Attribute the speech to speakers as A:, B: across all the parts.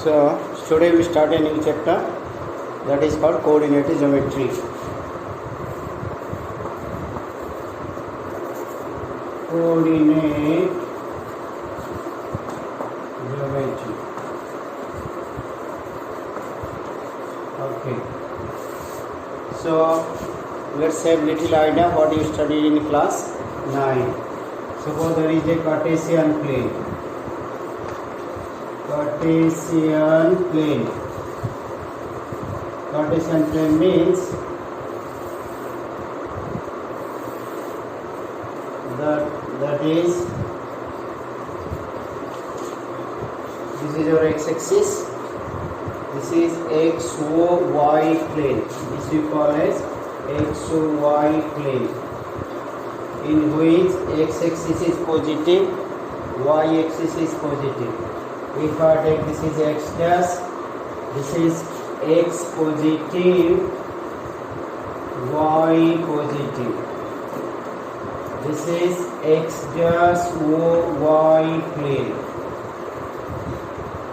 A: So today we start a new chapter that is called coordinate geometry. Coordinate geometry. Okay. So let's have little idea what you studied in class 9. Suppose there is a Cartesian plane. Cartesian plane. Cartesian plane means that is this is your x-axis. This is XY plane. This we call as XY plane, in which x-axis is positive, y-axis is positive. If I take this is x dash, this is x positive, y positive. This is x dash y plane.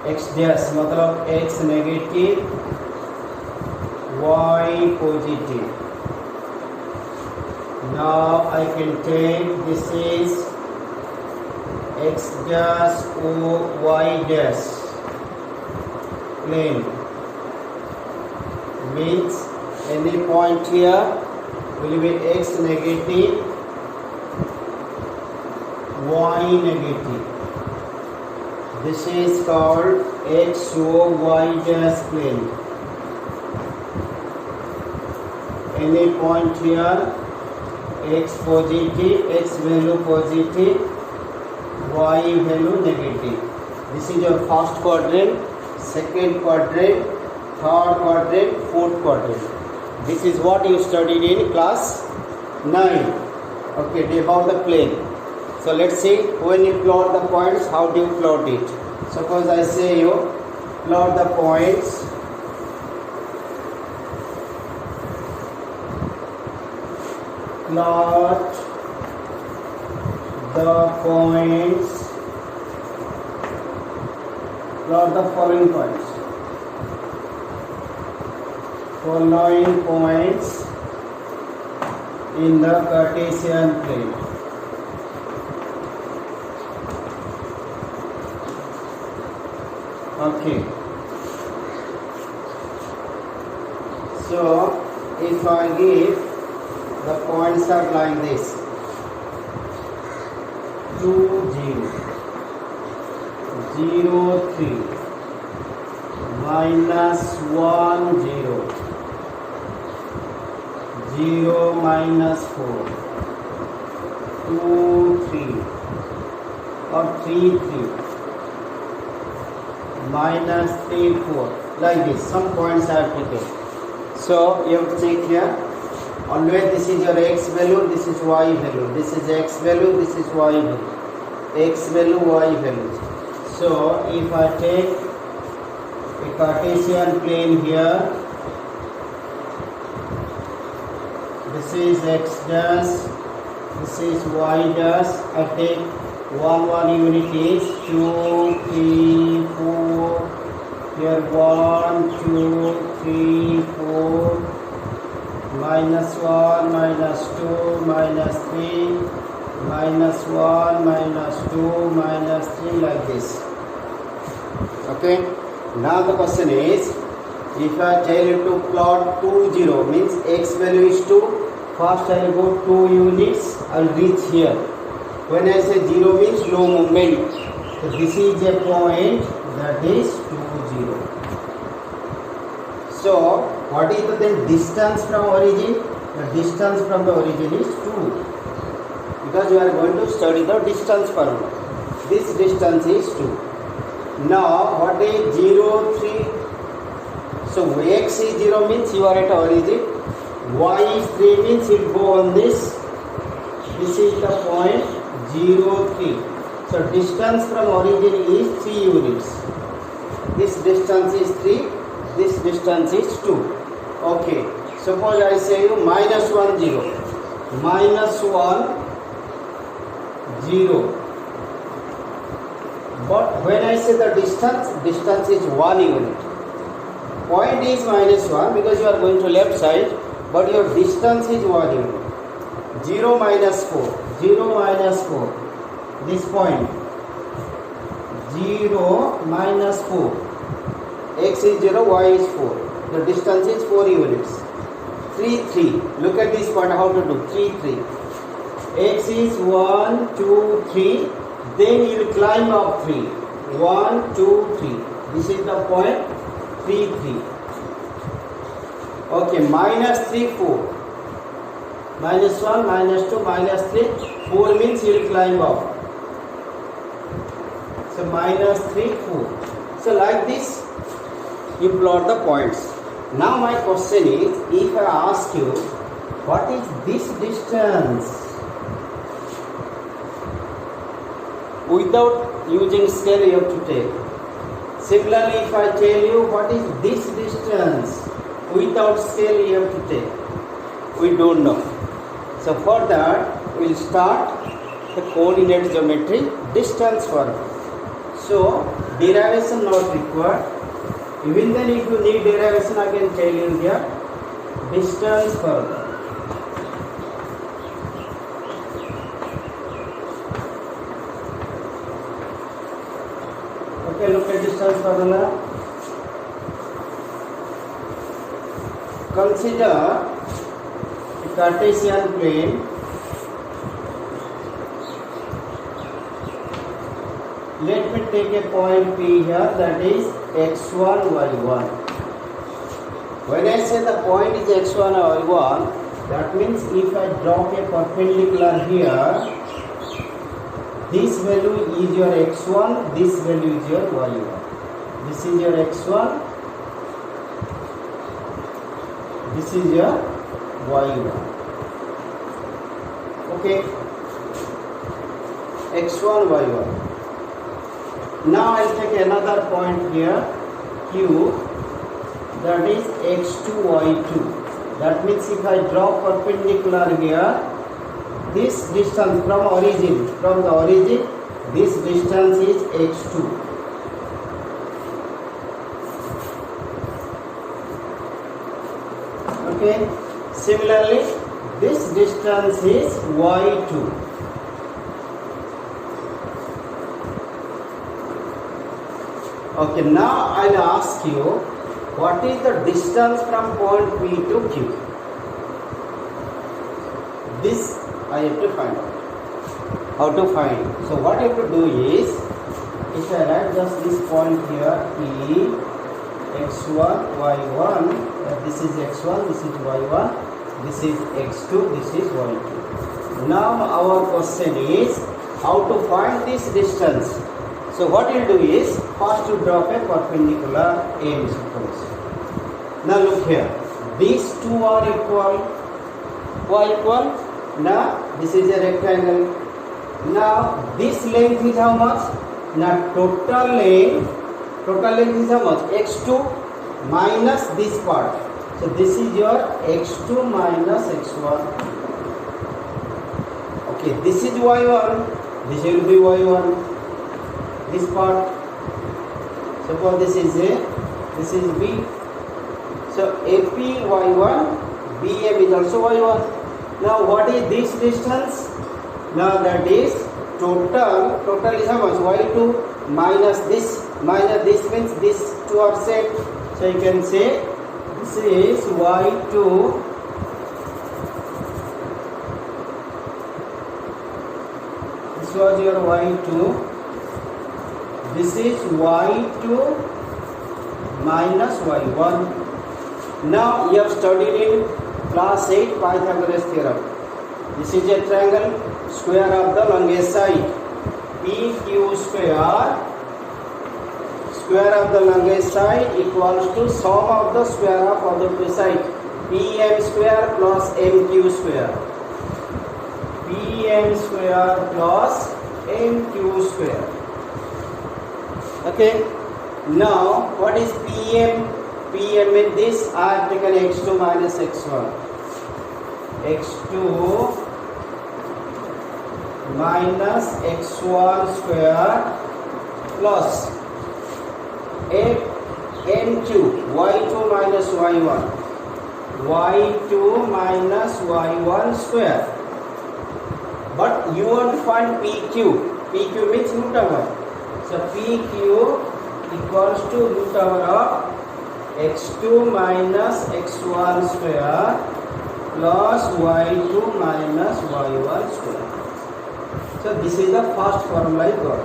A: x dash मतलब x negative, y positive. Now I can take this is x dash y dash plane, means any point here will be x negative, y negative. This is called XY dash plane. Any point here, x positive, x value positive, y value negative. This is your first quadrant, second quadrant, third quadrant, fourth quadrant. This is what you studied in class 9. Okay, about the plane. So let's see, when you plot the points, how do you plot it? Suppose I say you plot the points. Plot the points. Plot the following points. Following points in the Cartesian plane. Okay. So if I give the points are like this: 2 0 0 3 minus 1 0 0 minus 4 2 3 or 3 3 minus 3 4, like this. Some points are taken. So you have to check here. Always this is your x value, this is y value, this is x value, this is y value, x value, y value. So if I take a Cartesian plane here, this is x dash, this is y dash. I take 1 unit is 2 3 4. Here 1 2 3 4. Minus 1 minus 2 minus 3 minus 1 minus 2 minus 3, like this. Okay. Now the question is, if I tell you to plot 2 0, means x value is 2. First I will go 2 units, I will reach here. When I say 0 means low movement. So this is a point that is 2 0. So what is the then distance from origin? The distance from the origin is 2, because you are going to study the distance formula. This distance is 2. Now what is 0 3? So x is 0 means you are at origin. Y is 3 means it go on this. This is the point 0 3. So distance from origin is 3 units. This distance is 3. This distance is 2. Okay. Suppose I say you minus 1 0. Minus 1 0. But when I say the distance is 1 unit. Point is -1 because you are going to left side, but your distance is 1 unit. 0 minus 4. 0 minus 4. This point. 0 minus 4. X is 0, y is 4. The distance is 4 units. 3, 3. Look at this point, how to do. 3, 3. X is 1, 2, 3. Then you will climb up 3. 1, 2, 3. This is the point. 3, 3. Okay, minus 3, 4. Minus 1, minus 2, minus 3. 4 means you will climb up. So minus 3, 4. So like this, you plot the points. Now my question is, if I ask you, what is this distance? Without using scale you have to take. Similarly, if I tell you what is this distance, without scale you have to take. We don't know. So for that, we will start the coordinate geometry distance formula. So derivation not required. Even then, if you need derivation, I can tell you here distance formula. Okay, look at distance formula. Consider a Cartesian plane. Let me take a point P here, that is x1, y1. When I say the point is x1 or y1, that means if I drop a perpendicular here, this value is your x1, this value is your y1. This is your x1, this is your y1. Okay, x1, y1. Now I will take another point here, Q, that is x2, y2. That means if I draw perpendicular here, this distance from the origin, this distance is x2. Okay. Similarly, this distance is y2. Okay, now I'll ask you, what is the distance from point P to Q? This I have to find out. How to find? So what I have to do is, if I write just this point here, P, x1, y1, this is x1, this is y1, this is x2, this is y2. Now our question is, how to find this distance? So what you will do is, first you drop a perpendicular M, suppose. Now look here, these two are equal. Why equal? Now this is a rectangle. Now this length is how much? Now total length is how much? x2 minus this part. So this is your x2 minus x1. Okay, this is y1. This will be y1. This part, suppose this is A, this is B. So AP y1, BM is also y1. Now what is this distance? Now that is total is how much? y2 minus this means these two are set. So you can say this is y2 this was your y2. This is y2 minus y1. Now you have studied in class 8 Pythagoras theorem. This is a triangle, square of the longest side. PQ square of the longest side equals to sum of the square of other two sides. PM square plus MQ square. PM square plus MQ square. Okay, now what is PM? PM in this I have taken x2 minus x1. x2 minus x1 square plus n2 y2 minus y1 y2 minus y1 square. But you want to find PQ. PQ means root over. So PQ equals to root over of x2 minus x1 square plus y2 minus y1 square. So this is the first formula I got.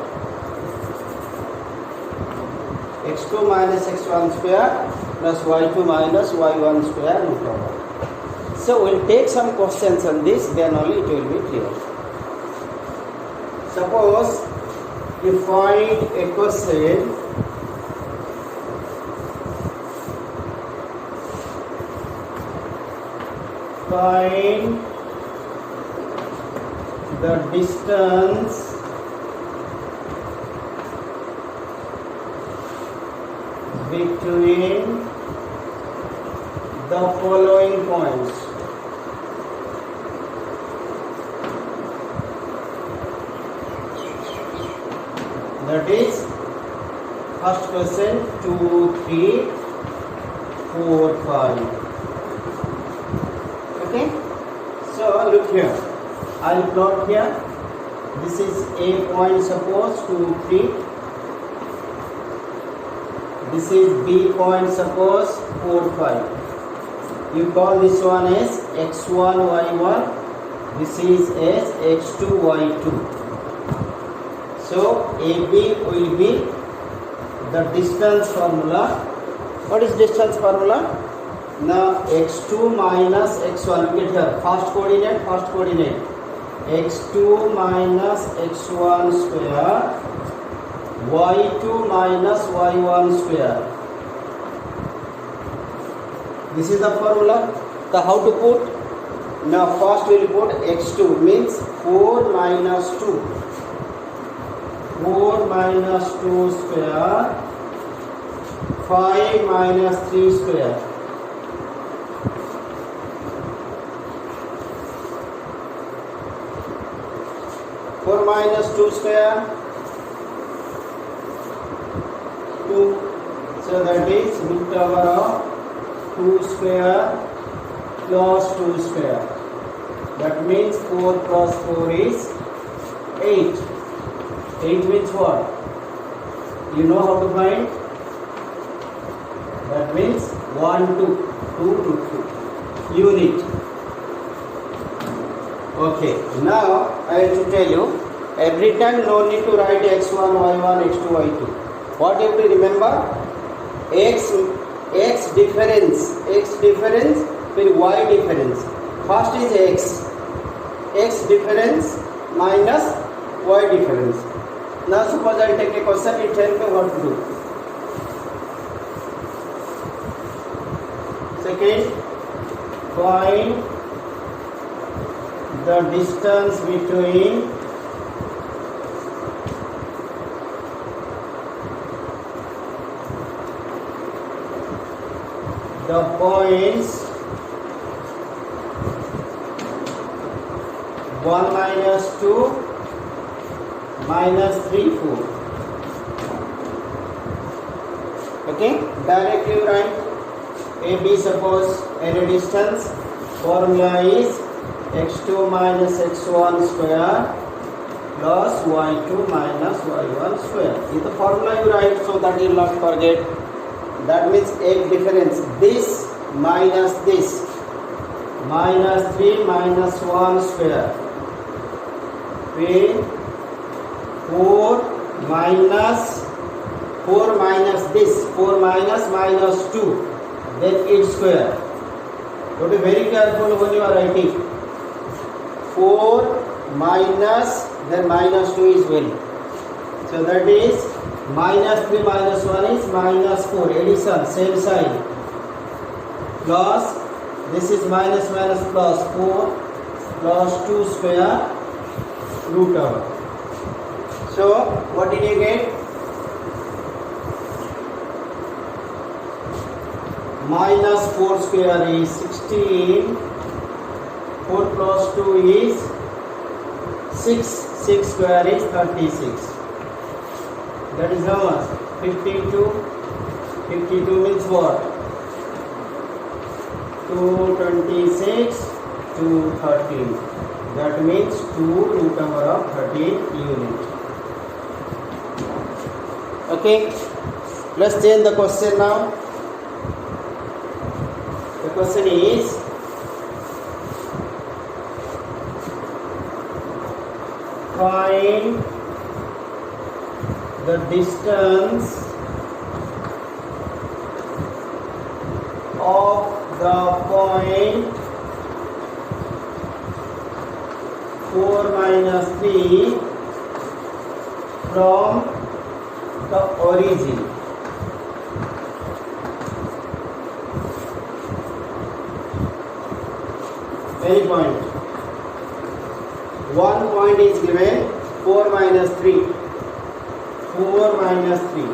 A: x2 minus x1 square plus y2 minus y1 square root over. So we'll take some questions on this, then only it will be clear. Suppose you find a question find the distance between the following points. That is first question 2, 3, 4, 5. Okay. So look here. I'll plot here. This is A point, suppose 2, 3. This is B point, suppose 4, 5. You call this one as x1, y1. This is as x2, y2. So AB will be the distance formula. What is distance formula? Now x2 minus x1. Look at here. First coordinate. x2 minus x1 square. y2 minus y1 square. This is the formula. So how to put? Now first we will put x2 means 4 minus 2. 4 minus 2 square, 5 minus 3 square. Four minus 2 square, 2. So that is root over of 2 square plus 2 square. That means 4 plus 4 is 8. 8 means what? You know how to find? That means 1, 2, 2 to 2. Unit. Okay. Now I have to tell you, every time no need to write x1, y1, x2, y2. What you have to remember? X difference with y difference. First is x difference minus y difference. Now suppose I take a question, it tells me what to do. Second, find the distance between the points 1 minus 2 minus 3, 4. Okay, directly write AB. Suppose any distance, formula is x2 minus x1 square plus y2 minus y1 square. This is the formula you write so that you will not forget. That means egg difference, this minus this, minus 3 minus 1 square, 4 minus this, 4 minus 2, then its square. So be very careful when you are writing. 4 minus, then minus 2 is well. So that is minus 3 minus 1 is minus 4. Addition, same sign. Plus, this is minus plus 4 plus 2 square root over. So what did you get? Minus 4 square is 16. 4 plus 2 is 6. 6 square is 36. That is how much? 52. 52 means what? 226, 213. That means 2 root number of 13 unit. Okay. Let's change the question now. The question is, find the distance of the point 4 minus 3 from the origin. Any point. One point is given 4 minus 3. 4 minus 3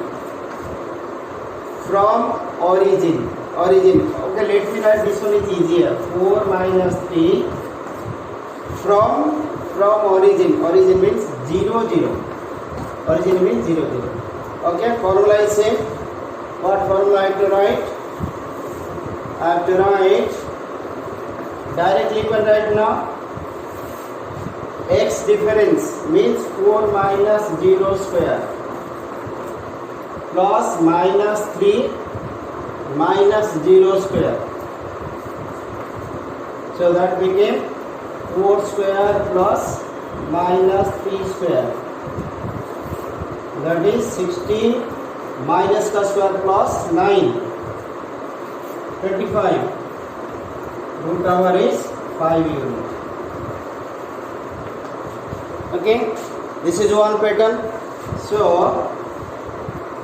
A: from origin. Origin. Okay, let me write this one is easier. 4 minus 3 from origin. Origin means 0, 0. Origin means 0, 0. Okay, formula is same. What formula I have to write? I have to write, directly you can write now. X difference means 4 minus 0 square plus minus 3 minus 0 square. So that became 4 square plus minus 3 square. That is 16 minus the square plus 9. 25. Root number is 5 unit. Okay, this is one pattern. So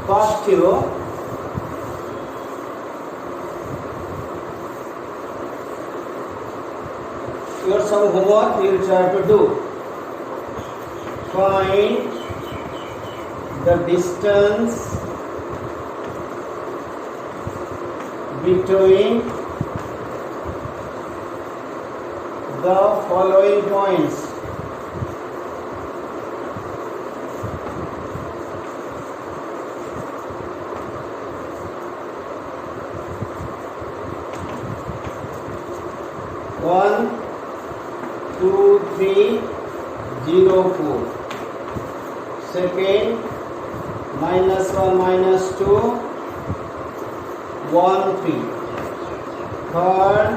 A: first your some homework you will try to do. Find the distance between the following points. One, 2, 3, 0, 4. Second, minus 1, minus 2, 1, 3. Third,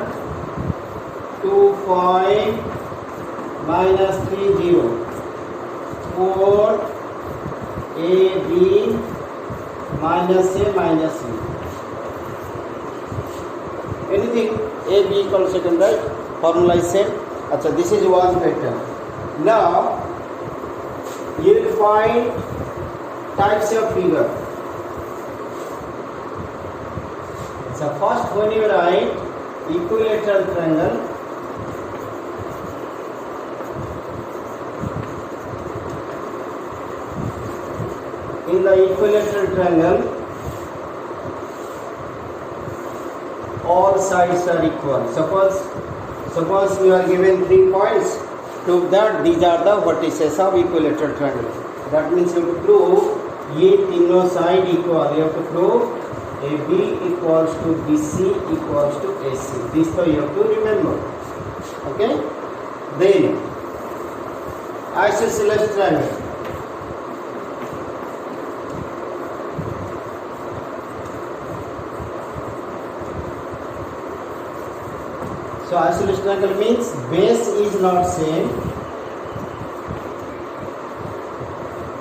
A: 2, 5, minus 3, 0. Fourth, A, B, minus A, minus B. Anything A, B equals second, right? Formula is same. Achha, this is one pattern. Now you will find types of figure. So first, when you write equilateral triangle, in the equilateral triangle all sides are equal. Suppose we are given 3 points. To that, these are the vertices of equilateral triangle. That means you have to prove ये तीनों side equal. You have to prove AB equals to BC equals to AC. This so you have to remember. Okay. Then isosceles triangle. So isosceles triangle means base is not same.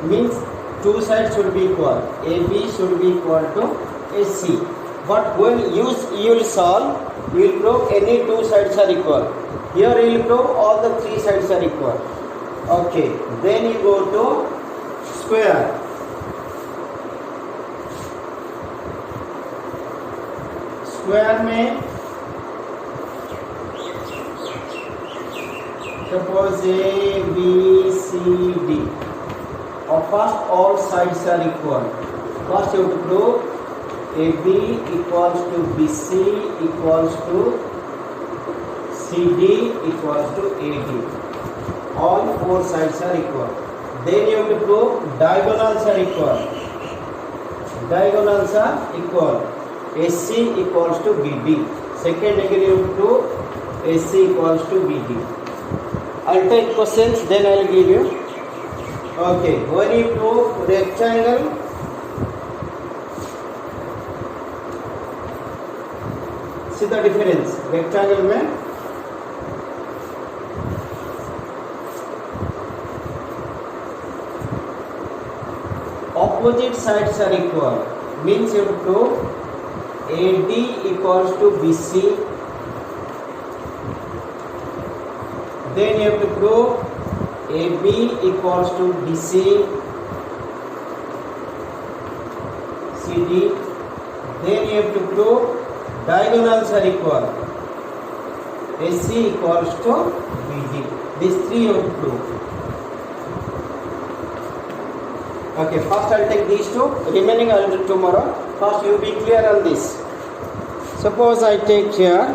A: Means two sides should be equal. AB should be equal to AC. But when you will solve, you will prove any two sides are equal. Here you will prove all the 3 sides are equal. Okay. Then you go to square. Square में suppose A, B, C, D. Or first all sides are equal. First you have to prove AB equals to BC equals to CD equals to AD. All 4 sides are equal. Then you have to prove diagonals are equal. diagonals are equal. AC equals to BD. Second degree root to AC equals to BD. I'll take questions, then I'll give you. Okay, when you prove rectangle, see the difference. Rectangle में opposite sides are equal, means you have to prove AD equals to BC, then you have to prove AB equals to DC, CD, then you have to prove diagonals are equal, AC equals to BD. These three you have to prove. Okay, first I'll take these two, remaining I'll do tomorrow. First you be clear on this. Suppose I take here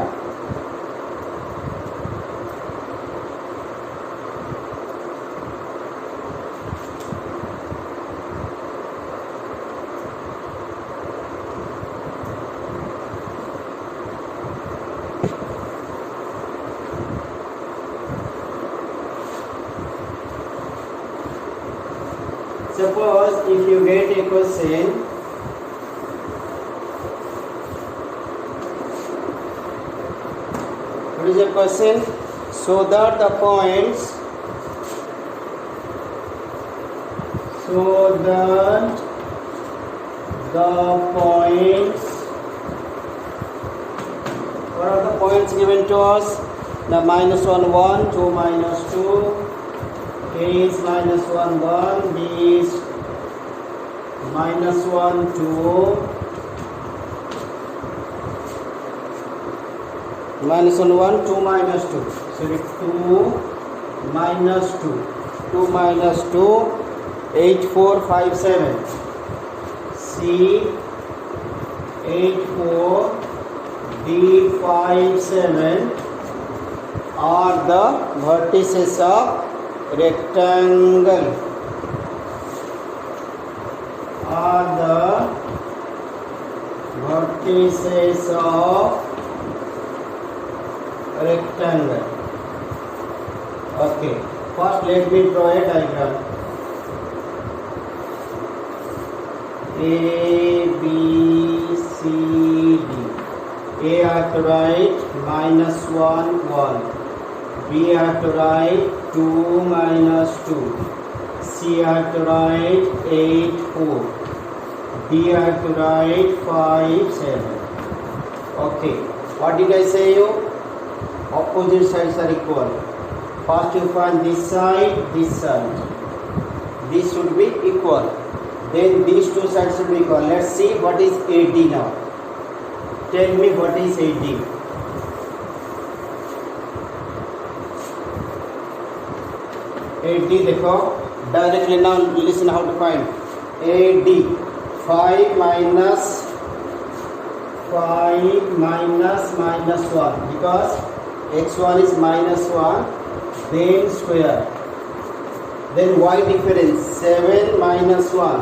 A: suppose if you get a question, what is the question? So that the points, what are the points given to us? The -1, 1, 2, -2, A is -1, 1, B is -1, 2, -1, 1, 2, -2. Sorry, 2, -2, 2, -2, 8, 4, 5, 7. C, 8, 4, D, 5, 7 are the vertices of rectangle, are the vertices of rectangle. Okay, first let me draw a diagram. A, B, C, D. A I have to write -1, 1. B I have to write 2, -2. C I have to write 8, 4. D I have to write 5, 7. Okay, what did I say you? Opposite sides are equal. First you find this side, this side. This should be equal. Then these two sides should be equal. Let's see what is AD now. Tell me what is AD. AD देखो directly now listen how to find AD 5 minus -1 because x1 is -1 then square, then y difference 7 minus 1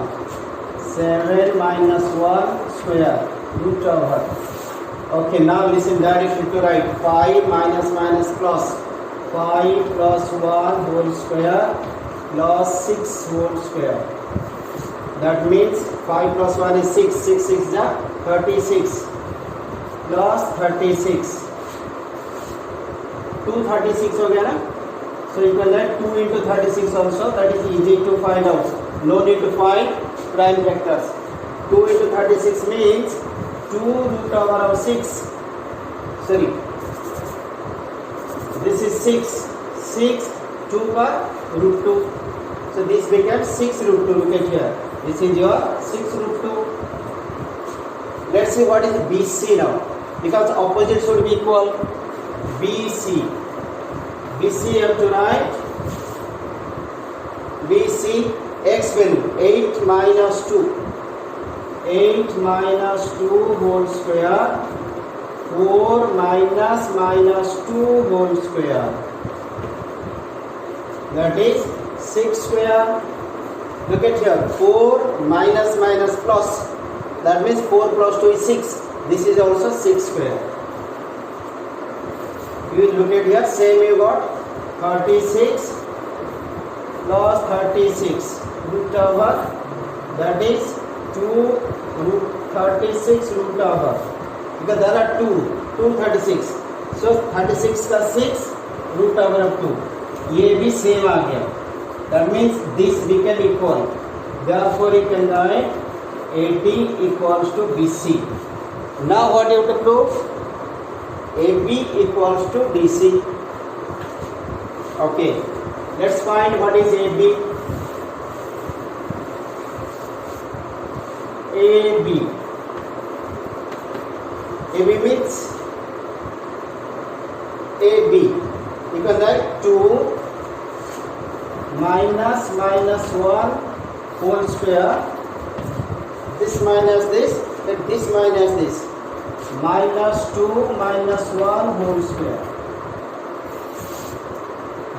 A: square root over. Okay, now listen directly to write 5 minus plus 5 plus 1 whole square plus 6 whole square. That means 5 plus 1 is 6. 6 is 36 plus 36. 236 हो गया ना? So you can add 2 into 36 also. That is easy to find out. No need to find prime vectors. 2 into 36 means 2 root over of 6. Sorry. This is 6. 6 2 का root 2. So this becomes 6 root 2. Look at here. This is your 6 root 2. Let's see what is BC now. Because opposite should be equal. BC. BC you have to write. BC x value 8 minus 2. 8 minus 2 whole square. 4 minus 2 whole square. That is 6 square. Look at here. 4 minus plus. That means 4 plus 2 is 6. This is also 6 square. You look at here, same you got 36 plus 36 root over, that is 2 root 36 root over, because there are 2 36, so 36 का 6 root over of 2, ये भी same आ गया. That means this become equal. Therefore you can write AD equals to BC. Now what you have to prove? AB equals to DC. Okay, let's find what is AB. AB means AB. You can write 2 minus 1 whole square. This minus this, then this minus this. Minus 2 minus 1 whole square.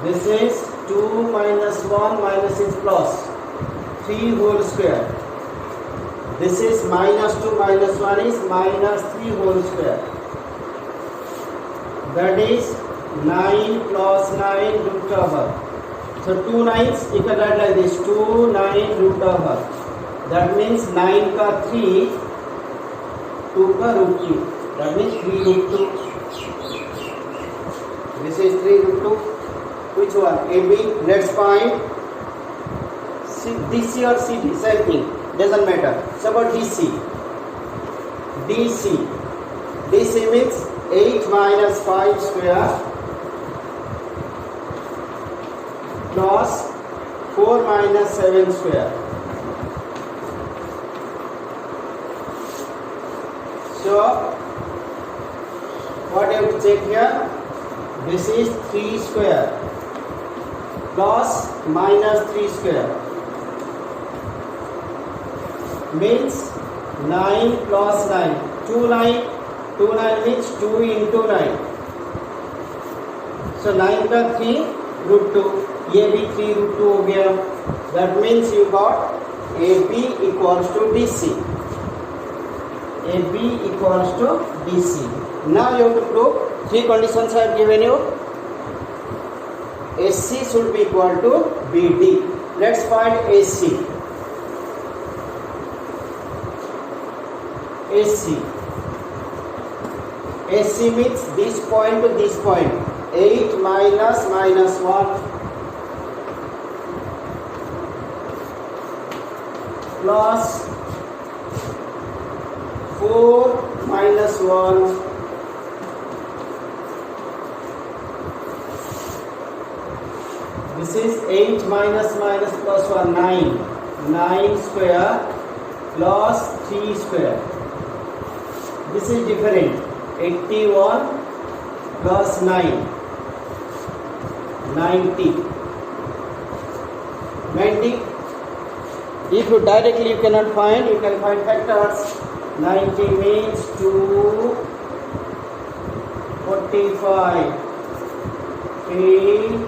A: This is 2 minus 1 minus is plus 3 whole square. This is minus 2 minus 1 is minus 3 whole square. That is 9 plus 9 root over. So 2 9s you can write like this, 2 9 root over. That means 9 का 3, 2 का root 3. That means 3 root 2. This is 3 root 2. Which one? AB. Let's find DC or CD. Same thing. Doesn't matter. So about DC. DC means 8 minus 5 square plus 4 minus 7 square. So what you have to check here? This is 3 square plus minus 3 square means 9 plus 9. 2 9 means 2 into 9. So 9 का 3 root 2. ये भी 3 root 2 हो गया. That means you got AB equals to DC. AB equals to DC. Now you have to prove 3 conditions I have given you. AC should be equal to BD. Let's find AC. AC means this point to this point. 8 minus 1 plus 4 minus 1 this is 8 minus plus 1 9 square plus 3 square. This is different. 81 plus 9 90. If you directly you cannot find, you can find factors. 90 means 2 45 3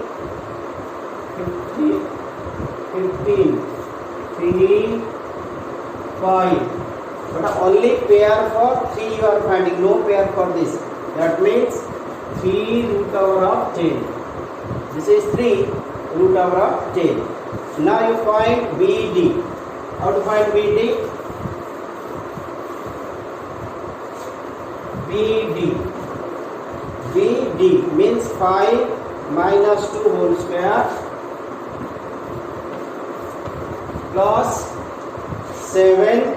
A: 50 15 3 5. But only pair for 3 you are finding, no pair for this. That means 3 root over of 10. This is 3 root over of 10. Now you find BD. How to find BD? BD means 5 minus 2 whole square plus 7.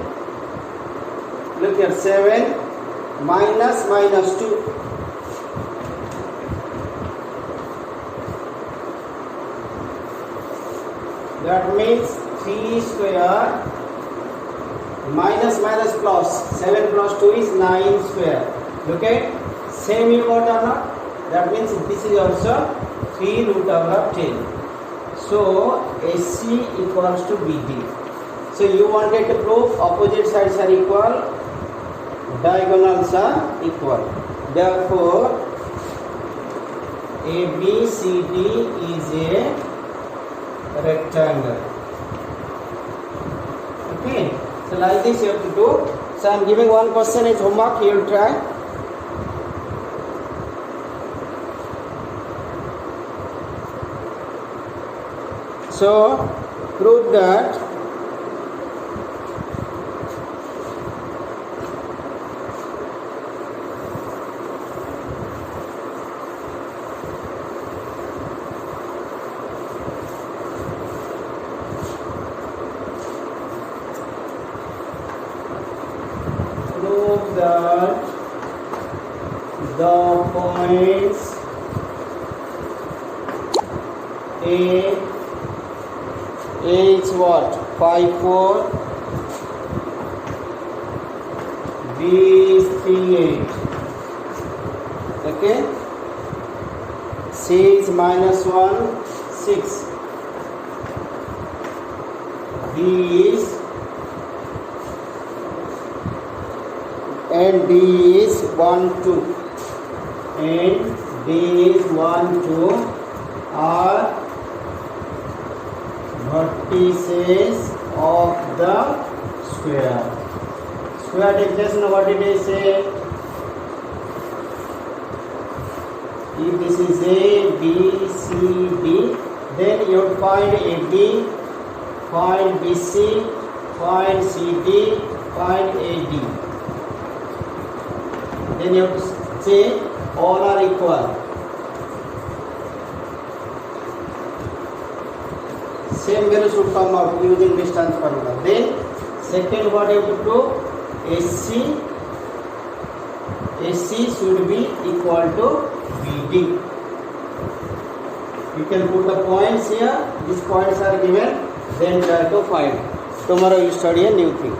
A: Look here, 7 minus 2. That means 3 square minus plus 7 plus 2 is 9 square. Look at same you got or not? That means this is also 3 root over of 10. So AC equals to BD. So you wanted to prove opposite sides are equal, diagonals are equal. Therefore ABCD is a rectangle. Okay, so like this you have to do. So I am giving one question as homework. You will try. So prove that the points A is what? 5, 4, B is 3, 8. Okay? C is -1, 6. D is and D is 1, 2. And D is 1, 2 are vertices of the square. Square definition, what did I say? If this is A, B, C, D, then you find AB, find BC, find CD, find AD. Then you have to say all are equal. Same value should come out using distance formula. Then second, what you have to do? AC should be equal to BD. You can put the points here. These points are given. Then try to find. Tomorrow you study a new thing.